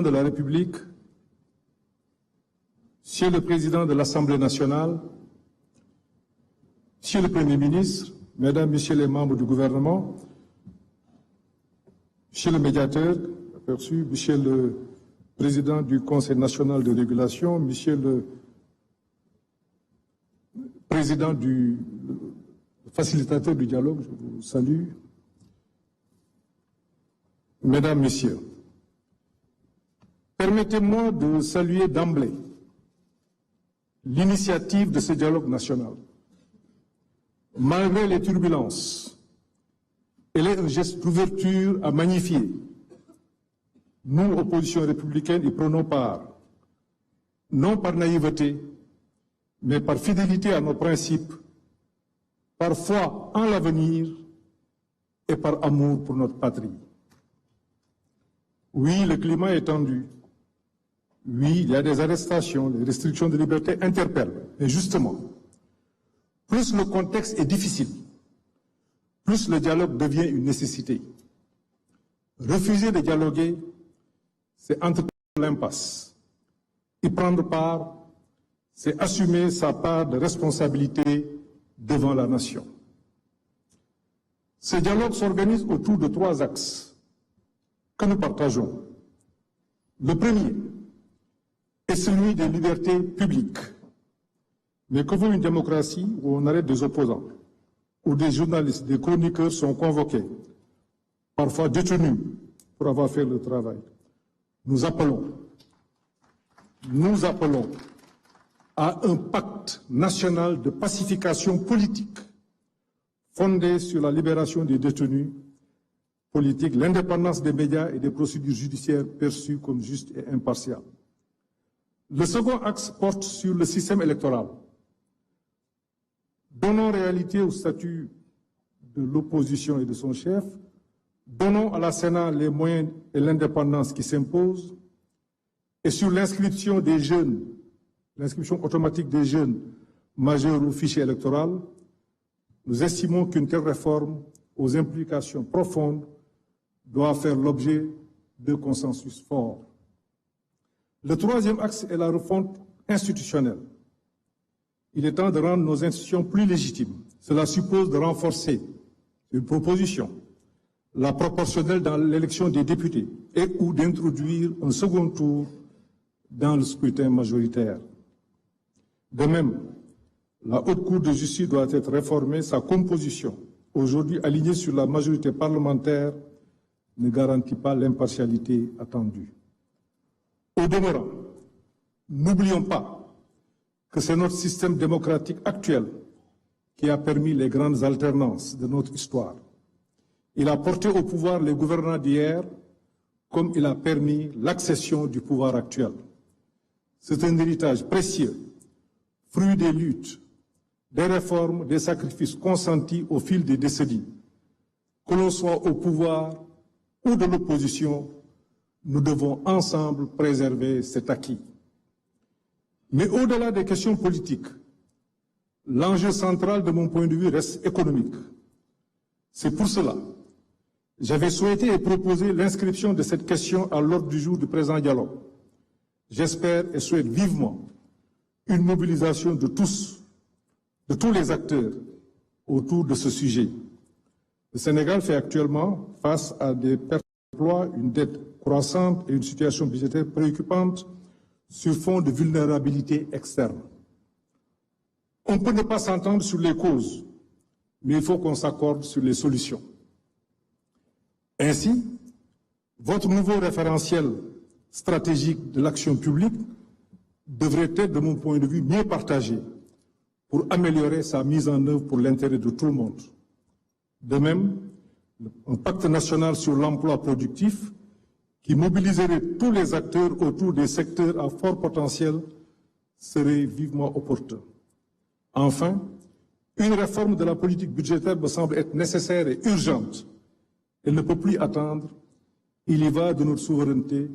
Président de la République, Monsieur le Président de l'Assemblée nationale, Monsieur le Premier ministre, Mesdames, Messieurs les membres du gouvernement, Monsieur le médiateur, aperçu, Monsieur le Président du Conseil national de régulation, Monsieur le Président du facilitateur du dialogue, je vous salue. Mesdames, Messieurs, permettez-moi de saluer d'emblée l'initiative de ce dialogue national. Malgré les turbulences, elle est un geste d'ouverture à magnifier. Nous, opposition républicaine, y prenons part, non par naïveté, mais par fidélité à nos principes, par foi en l'avenir et par amour pour notre patrie. Oui, le climat est tendu. Oui, il y a des arrestations, les restrictions de liberté interpellent. Mais justement, plus le contexte est difficile, plus le dialogue devient une nécessité. Refuser de dialoguer, c'est entretenir l'impasse. Y prendre part, c'est assumer sa part de responsabilité devant la nation. Ce dialogue s'organise autour de 3 axes que nous partageons. Le premier est celui des libertés publiques. Mais que veut une démocratie où on arrête des opposants, où des journalistes, des chroniqueurs sont convoqués, parfois détenus pour avoir fait le travail? Nous appelons à un pacte national de pacification politique fondé sur la libération des détenus politiques, l'indépendance des médias et des procédures judiciaires perçues comme justes et impartiales. Le second axe porte sur le système électoral. Donnons réalité au statut de l'opposition et de son chef, donnons à la Sénat les moyens et l'indépendance qui s'imposent, et sur l'inscription des jeunes, l'inscription automatique des jeunes majeurs au fichier électoral, nous estimons qu'une telle réforme aux implications profondes doit faire l'objet de consensus forts. Le troisième axe est la refonte institutionnelle. Il est temps de rendre nos institutions plus légitimes. Cela suppose de renforcer une proposition, la proportionnelle dans l'élection des députés et ou d'introduire un second tour dans le scrutin majoritaire. De même, la Haute Cour de justice doit être réformée. Sa composition, aujourd'hui alignée sur la majorité parlementaire, ne garantit pas l'impartialité attendue. Au demeurant, n'oublions pas que c'est notre système démocratique actuel qui a permis les grandes alternances de notre histoire. Il a porté au pouvoir les gouvernants d'hier comme il a permis l'accession du pouvoir actuel. C'est un héritage précieux, fruit des luttes, des réformes, des sacrifices consentis au fil des décennies. Que l'on soit au pouvoir ou de l'opposition, nous devons ensemble préserver cet acquis. Mais au-delà des questions politiques, l'enjeu central de mon point de vue reste économique. C'est pour cela que j'avais souhaité et proposé l'inscription de cette question à l'ordre du jour du présent dialogue. J'espère et souhaite vivement une mobilisation de tous les acteurs autour de ce sujet. Le Sénégal fait actuellement face à des pertes d'emploi, une dette croissante et une situation budgétaire préoccupante sur fond de vulnérabilité externe. On peut ne pas s'entendre sur les causes, mais il faut qu'on s'accorde sur les solutions. Ainsi, votre nouveau référentiel stratégique de l'action publique devrait être, de mon point de vue, mieux partagé pour améliorer sa mise en œuvre pour l'intérêt de tout le monde. De même, un pacte national sur l'emploi productif qui mobiliserait tous les acteurs autour des secteurs à fort potentiel serait vivement opportun. Enfin, une réforme de la politique budgétaire me semble être nécessaire et urgente. Elle ne peut plus attendre. Il y va de notre souveraineté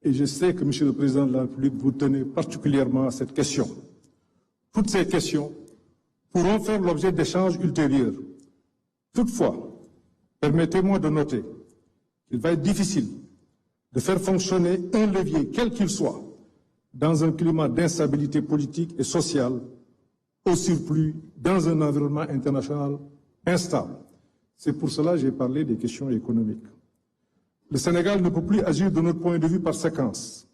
et je sais que, Monsieur le Président de la République, vous tenez particulièrement à cette question. Toutes ces questions pourront faire l'objet d'échanges ultérieurs. Toutefois, permettez-moi de noter qu'il va être difficile de faire fonctionner un levier, quel qu'il soit, dans un climat d'instabilité politique et sociale, au surplus dans un environnement international instable. C'est pour cela que j'ai parlé des questions économiques. Le Sénégal ne peut plus agir de notre point de vue par séquence.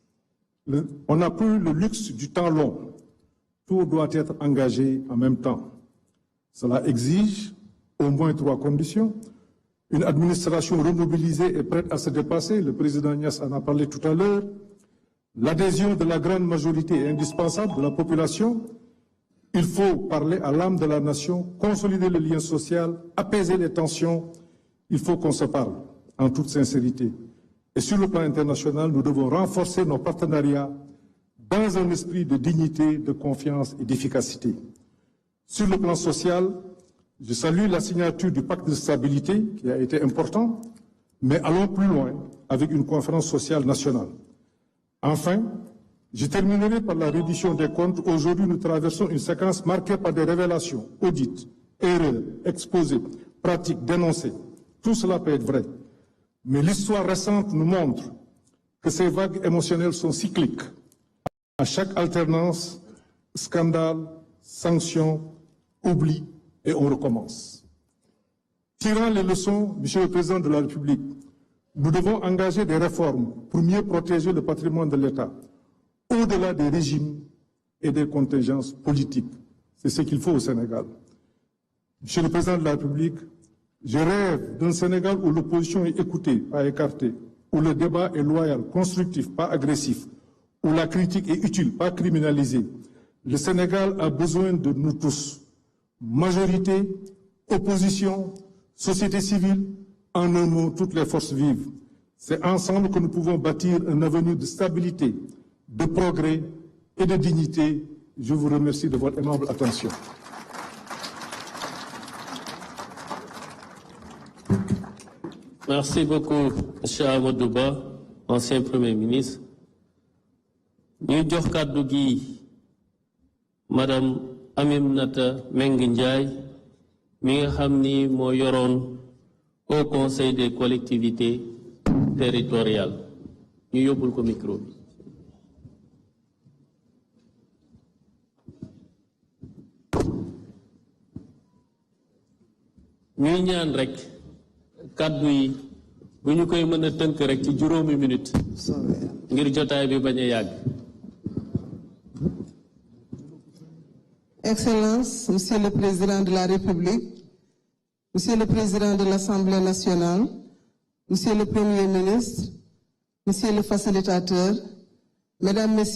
On n'a plus le luxe du temps long. Tout doit être engagé en même temps. Cela exige au moins 3 conditions. Une administration remobilisée et prête à se dépasser, le président Niasse en a parlé tout à l'heure. L'adhésion de la grande majorité est indispensable de la population. Il faut parler à l'âme de la nation, consolider le lien social, apaiser les tensions. Il faut qu'on se parle en toute sincérité. Et sur le plan international, nous devons renforcer nos partenariats dans un esprit de dignité, de confiance et d'efficacité. Sur le plan social, je salue la signature du pacte de stabilité qui a été important, mais allons plus loin avec une conférence sociale nationale. Enfin, je terminerai par la reddition des comptes. Aujourd'hui, nous traversons une séquence marquée par des révélations, audits, erreurs, exposés, pratiques, dénoncées. Tout cela peut être vrai. Mais l'histoire récente nous montre que ces vagues émotionnelles sont cycliques. À chaque alternance, scandale, sanctions, oubli, et on recommence. Tirant les leçons, Monsieur le Président de la République, nous devons engager des réformes pour mieux protéger le patrimoine de l'État, au-delà des régimes et des contingences politiques. C'est ce qu'il faut au Sénégal. Monsieur le Président de la République, je rêve d'un Sénégal où l'opposition est écoutée, pas écartée, où le débat est loyal, constructif, pas agressif, où la critique est utile, pas criminalisée. Le Sénégal a besoin de nous tous. Majorité, opposition, société civile, en un mot, toutes les forces vives. C'est ensemble que nous pouvons bâtir un avenir de stabilité, de progrès et de dignité. Je vous remercie de votre aimable attention. Merci beaucoup, M. Amadou Ba, ancien Premier ministre. Ñu jox kàddu gi Madame Aminata Mbengue Ndiaye mi nga xam ni moo yoroon au Conseil des collectivités territoriales. Ñu yóbbul ko micro bi. ñuy ñaan rek kàddu yi bu ñu koy mën a tënk rek ci juróomi minute ngir jotaay bi bañ a yàgg. Excellences, Monsieur le Président de la République, Monsieur le Président de l'Assemblée nationale, Monsieur le Premier ministre, Monsieur le facilitateur, Mesdames, Messieurs,